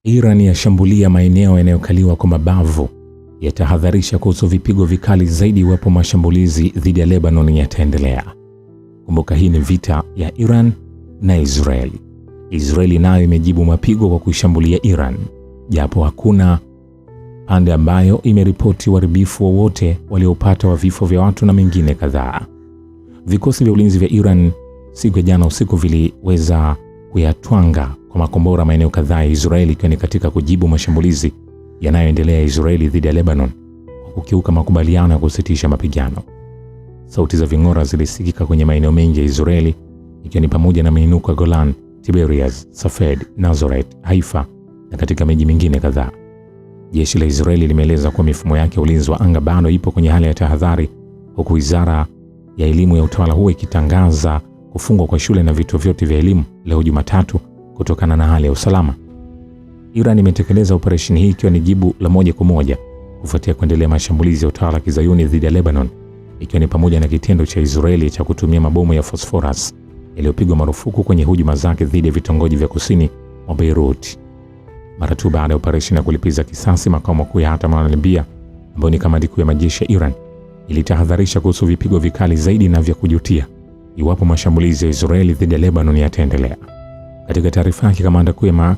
Iran yashambulia maeneo yanayokaliwa kwa mabavu, yatahadharisha kuhusu vipigo vikali zaidi iwapo mashambulizi dhidi ya Lebanon yataendelea. Kumbuka hii ni vita ya Iran na Israeli. Israeli nayo imejibu mapigo kwa kuishambulia Iran, japo hakuna pande ambayo imeripoti uharibifu wowote waliopata wa vifo vya watu na mengine kadhaa. Vikosi vya ulinzi vya Iran siku ya jana usiku viliweza kuyatwanga kwa makombora maeneo kadhaa ya Israeli, ikiwa ni katika kujibu mashambulizi yanayoendelea Israeli dhidi ya Lebanon kwa kukiuka makubaliano ya kusitisha mapigano. Sauti za ving'ora zilisikika kwenye maeneo mengi ya Israeli, ikiwa ni pamoja na miinuko ya Golan, Tiberias, Safed, Nazareth, Haifa na katika miji mingine kadhaa. Jeshi la Israeli limeeleza kuwa mifumo yake ya ulinzi wa anga bado ipo kwenye hali ya tahadhari, huku wizara ya elimu ya utawala huo ikitangaza kufungwa kwa shule na vituo vyote vya elimu leo Jumatatu kutokana na hali ya usalama. Iran imetekeleza operesheni hii ikiwa ni jibu la moja kwa moja kufuatia kuendelea mashambulizi ya utawala wa Kizayuni dhidi ya Lebanon, ikiwa ni pamoja na kitendo cha Israeli cha kutumia mabomu ya phosphorus yaliyopigwa marufuku kwenye hujuma zake dhidi ya vitongoji vya kusini mwa Beirut. Mara tu baada ya operesheni ya kulipiza kisasi, makao makuu ya Hatam al-Libya, ambayo ni kamandi kuu ya majeshi ya Iran, ilitahadharisha kuhusu vipigo vikali zaidi na vya kujutia iwapo mashambulizi ya Israeli dhidi ya Lebanon yataendelea. Katika taarifa yake,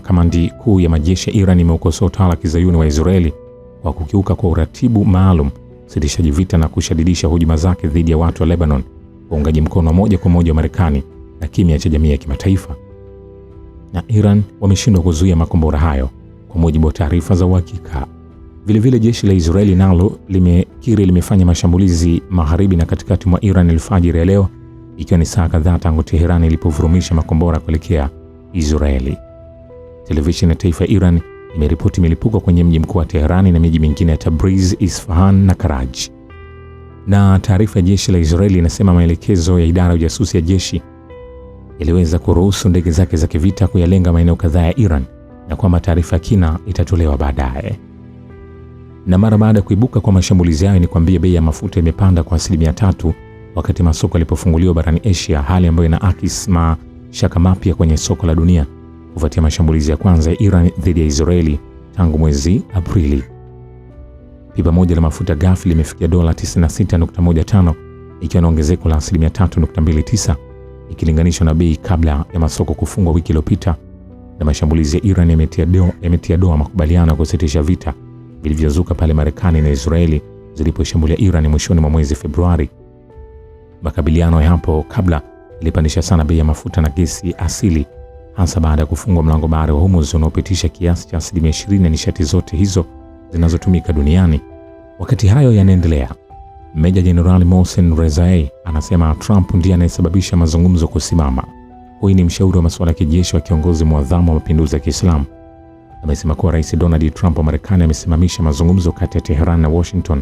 kamandi kuu ya majeshi ya Iran imeukosoa utawala wa Kizayuni wa Israeli kwa kukiuka kwa uratibu maalum sitishaji vita na kushadidisha hujuma zake dhidi ya watu wa Lebanon kwa uungaji mkono moja kwa moja wa Marekani na kimya cha jamii ya kimataifa. Na Iran wameshindwa kuzuia makombora hayo kwa mujibu wa taarifa za uhakika. Vilevile jeshi la Israeli nalo limekiri limefanya mashambulizi magharibi na katikati mwa Iran alfajiri ya leo, ikiwa ni saa kadhaa tangu Tehran ilipovurumisha makombora kuelekea Israeli. Televisheni ya taifa ya Iran imeripoti milipuko kwenye mji mkuu wa Tehran na miji mingine ya Tabriz, Isfahan na Karaj. Na taarifa ya jeshi la Israeli inasema maelekezo ya idara ya ujasusi ya jeshi iliweza kuruhusu ndege zake za kivita kuyalenga maeneo kadhaa ya Iran na kwamba taarifa ya kina itatolewa baadaye. Na mara baada ya kuibuka kwa mashambulizi hayo, ni kwambia bei ya mafuta imepanda kwa 3% wakati masoko yalipofunguliwa barani Asia, hali ambayo inaakisi mashaka mapya kwenye soko la dunia kufuatia mashambulizi ya kwanza ya Iran dhidi ya Israeli tangu mwezi Aprili. Pipa moja la mafuta ghafi limefikia dola 96.15 ikiwa na ongezeko la 3.29 ikilinganishwa na bei kabla ya masoko kufungwa wiki iliyopita. Na mashambulizi ya Iran yametia doa makubaliano ya kusitisha vita vilivyozuka pale Marekani na Israeli ziliposhambulia Iran mwishoni mwa mwezi Februari. Makabiliano ya hapo kabla ilipandisha sana bei ya mafuta na gesi asili, hasa baada ya kufungwa mlango bahari wa Hormuz unaopitisha kiasi cha 20% ya nishati zote hizo zinazotumika duniani. Wakati hayo yanaendelea, Meja Jenerali Mohsen Rezaei anasema Trump ndiye anayesababisha mazungumzo kusimama. Huyu ni mshauri wa masuala ya kijeshi wa kiongozi mwadhamu wa mapinduzi ya Kiislamu. Amesema kuwa Rais Donald Trump wa Marekani amesimamisha mazungumzo kati ya Tehran na Washington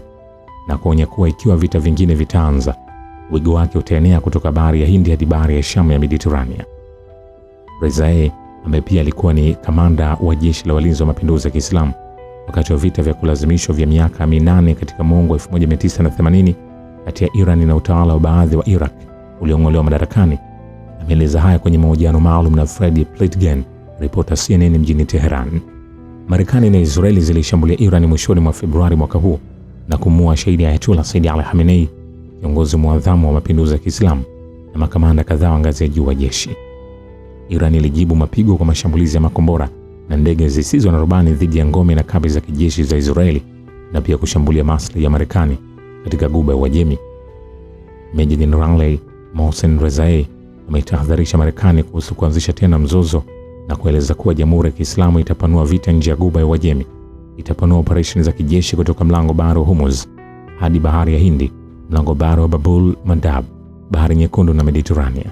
na kuonya kuwa ikiwa vita vingine vitaanza, wigo wake utaenea kutoka bahari ya Hindi hadi bahari ya Shamu ya Mediterania. Rezaei ambaye pia alikuwa ni kamanda wa jeshi la walinzi wa mapinduzi ya Kiislamu wakati wa vita vya kulazimishwa vya miaka 8 katika mwongo 1980 kati ya Iran na utawala wa baadhi wa Iraq uliong'olewa madarakani, ameeleza haya kwenye mahojiano maalum na Fred Plitgen, ripota CNN mjini Tehran. Marekani na Israeli zilishambulia Iran mwishoni mwa Februari mwaka huu na kumuua shahidi Ayatollah Said Ali Khamenei, kiongozi mwadhamu wa mapinduzi ya Kiislamu, na makamanda kadhaa wa ngazi ya juu wa jeshi. Iran ilijibu mapigo kwa mashambulizi ya makombora na ndege zisizo na rubani dhidi ya ngome na kambi za kijeshi za Israeli na pia kushambulia maslahi ya Marekani katika Ghuba ya Uajemi. Meja Jenerali Mohsen Rezaei ametahadharisha Marekani kuhusu kuanzisha tena mzozo na kueleza kuwa Jamhuri ya Kiislamu itapanua vita nje ya Ghuba ya Uajemi, itapanua operesheni za kijeshi kutoka mlango bahari wa Hormuz hadi bahari ya Hindi, mlango bahari wa Babul Mandab, bahari Nyekundu na Mediterania.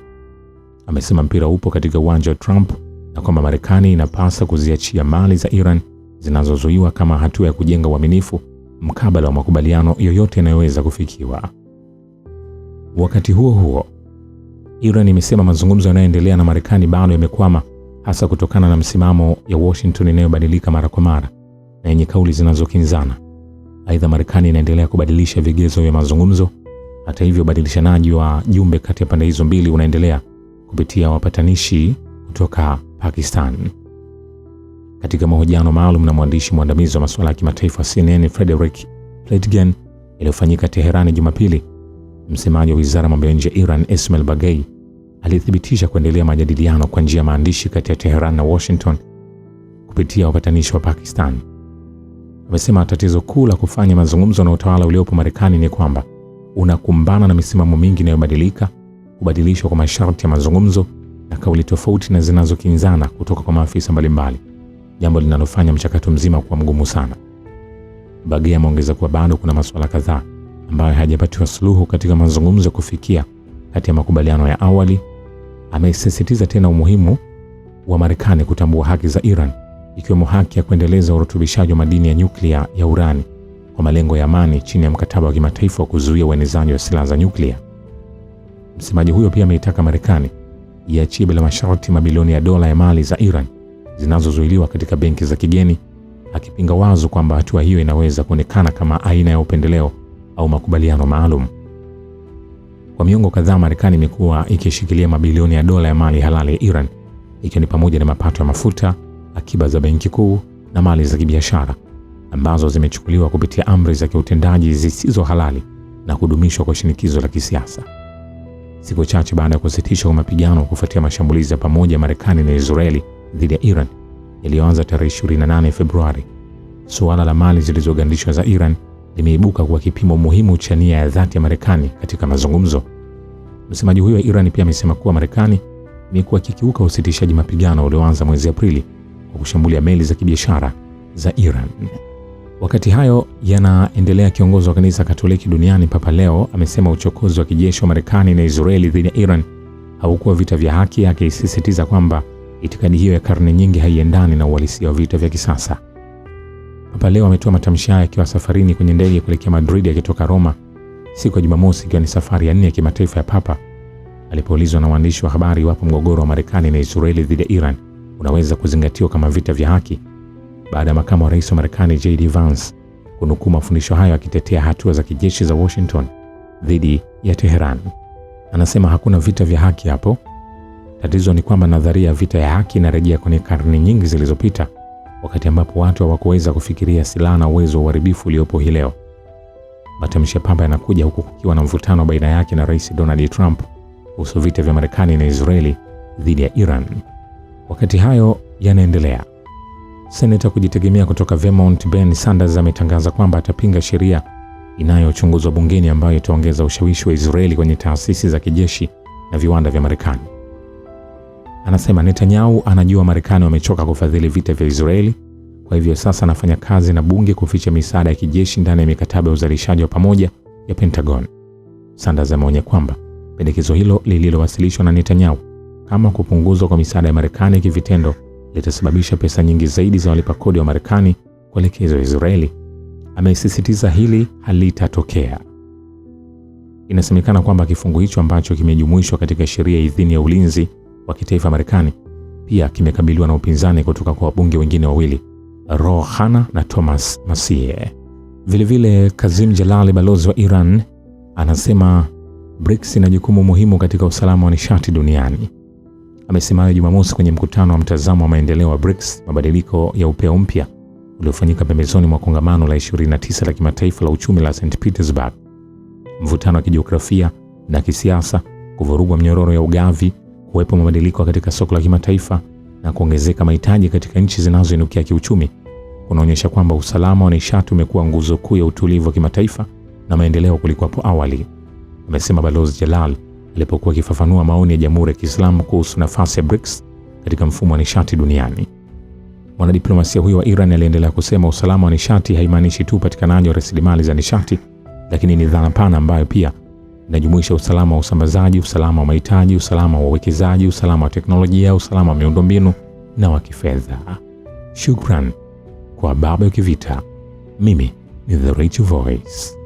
Amesema mpira upo katika uwanja wa Trump na kwamba Marekani inapasa kuziachia mali za Iran zinazozuiwa kama hatua ya kujenga uaminifu mkabala wa makubaliano yoyote yanayoweza kufikiwa. Wakati huo huo, Iran imesema mazungumzo yanayoendelea na Marekani bado yamekwama, hasa kutokana na msimamo ya Washington inayobadilika mara kwa mara na yenye kauli zinazokinzana. Aidha, Marekani inaendelea kubadilisha vigezo vya mazungumzo. Hata hivyo, ubadilishanaji wa jumbe kati ya pande hizo mbili unaendelea kupitia wapatanishi kutoka Pakistan. Katika mahojiano maalum na mwandishi mwandamizi wa masuala ya kimataifa CNN Frederick Pletgen iliyofanyika Teherani Jumapili, msemaji wa Wizara ya Mambo ya Nje ya Iran Esmail Baghaei alithibitisha kuendelea majadiliano kwa njia ya maandishi kati ya Teheran na Washington kupitia wapatanishi wa Pakistan. Amesema tatizo kuu la kufanya mazungumzo na utawala uliopo Marekani ni kwamba unakumbana na misimamo mingi inayobadilika, kubadilishwa kwa masharti ya mazungumzo na kauli tofauti na zinazokinzana kutoka kwa maafisa mbalimbali, jambo linalofanya mchakato mzima kuwa mgumu sana. Baghaei ameongeza kuwa bado kuna masuala kadhaa ambayo hayajapatiwa suluhu katika mazungumzo kufikia kati ya makubaliano ya awali. Amesisitiza tena umuhimu wa Marekani kutambua haki za Iran, ikiwemo haki ya kuendeleza urutubishaji wa madini ya nyuklia ya urani kwa malengo ya amani chini ya mkataba wa kimataifa wa kuzuia uenezaji wa silaha za nyuklia. Msemaji huyo pia ameitaka Marekani iachie bila masharti mabilioni ya dola ya mali za Iran zinazozuiliwa katika benki za kigeni, akipinga wazo kwamba hatua hiyo inaweza kuonekana kama aina ya upendeleo au makubaliano maalum. Kwa miongo kadhaa Marekani imekuwa ikishikilia mabilioni ya dola ya mali halali ya Iran, ikiwa ni pamoja na mapato ya mafuta, akiba za benki kuu na mali za kibiashara ambazo zimechukuliwa kupitia amri za kiutendaji zisizo halali na kudumishwa kwa shinikizo la kisiasa. Siku chache baada ya kusitishwa kwa mapigano kufuatia mashambulizi ya pamoja Marekani na Israeli dhidi ya Iran yaliyoanza tarehe 28 Februari, suala la mali zilizogandishwa za Iran limeibuka kuwa kipimo muhimu cha nia ya dhati ya Marekani katika mazungumzo. Msemaji huyo wa Iran pia amesema kuwa Marekani imekuwa ikikiuka usitishaji mapigano ulioanza mwezi Aprili kwa kushambulia meli za kibiashara za Iran. Wakati hayo yanaendelea, kiongozi wa kanisa Katoliki duniani Papa Leo amesema uchokozi wa kijeshi wa Marekani na Israeli dhidi ya Iran haukuwa vita vya haki, akisisitiza kwamba itikadi hiyo ya karne nyingi haiendani na uhalisia wa vita vya kisasa. Papa Leo ametoa matamshi haya akiwa safarini kwenye ndege kuelekea Madrid akitoka Roma siku ya Jumamosi, ikiwa ni safari ya 4 ya kimataifa ya Papa. Alipoulizwa na waandishi wa habari iwapo mgogoro wa Marekani na Israeli dhidi ya Iran unaweza kuzingatiwa kama vita vya haki, baada ya makamu wa rais wa Marekani JD Vance kunukuu mafundisho hayo akitetea hatua za kijeshi za Washington dhidi ya Teheran, anasema hakuna vita vya haki hapo. Tatizo ni kwamba nadharia ya vita ya haki inarejea kwenye karne nyingi zilizopita, wakati ambapo watu hawakuweza kufikiria silaha na uwezo wa uharibifu uliopo hii leo. Matamshi ya Papa yanakuja huku kukiwa na mvutano baina yake na Rais Donald Trump kuhusu vita vya Marekani na Israeli dhidi ya Iran. Wakati hayo yanaendelea, Seneta kujitegemea kutoka Vermont Bernie Sanders ametangaza kwamba atapinga sheria inayochunguzwa bungeni ambayo itaongeza ushawishi wa Israeli kwenye taasisi za kijeshi na viwanda vya Marekani. Anasema Netanyahu anajua Marekani wamechoka kufadhili vita vya Israeli, kwa hivyo sasa anafanya kazi na bunge kuficha misaada ya kijeshi ndani ya mikataba ya uzalishaji wa pamoja ya Pentagon. Sanders ameonya kwamba pendekezo hilo lililowasilishwa na Netanyahu kama kupunguzwa kwa misaada ya Marekani kivitendo litasababisha pesa nyingi zaidi za walipa kodi wa Marekani kuelekezwa Israeli. Amesisitiza hili halitatokea. Inasemekana kwamba kifungu hicho ambacho kimejumuishwa katika sheria ya idhini ya ulinzi wa kitaifa Marekani pia kimekabiliwa na upinzani kutoka kwa wabunge wengine wawili, Ro Khanna na Thomas Massie. Vilevile Kazim Jalali, balozi wa Iran, anasema BRICS ina jukumu muhimu katika usalama wa nishati duniani. Amesema Jumamosi kwenye mkutano wa mtazamo wa maendeleo wa BRICS, mabadiliko ya upeo mpya, uliofanyika pembezoni mwa kongamano la 29 la kimataifa la uchumi la St. Petersburg. Mvutano wa kijiografia na kisiasa, kuvurugwa mnyororo ya ugavi, kuwepo mabadiliko katika soko la kimataifa na kuongezeka mahitaji katika nchi zinazoinukia kiuchumi kunaonyesha kwamba usalama wa nishati umekuwa nguzo kuu ya utulivu wa kimataifa na maendeleo kuliko hapo awali, amesema Balozi Jalal alipokuwa akifafanua maoni ya Jamhuri ya Kiislamu kuhusu nafasi ya BRICS katika mfumo wa nishati duniani. Mwanadiplomasia huyo wa Iran aliendelea kusema usalama wa nishati haimaanishi tu upatikanaji wa rasilimali za nishati, lakini ni dhana pana ambayo pia inajumuisha usalama wa usambazaji, usalama wa mahitaji, usalama wa uwekezaji, usalama wa teknolojia, usalama wa miundombinu na wa kifedha. Shukran kwa Baba ya Kivita. Mimi ni The Rich Voice.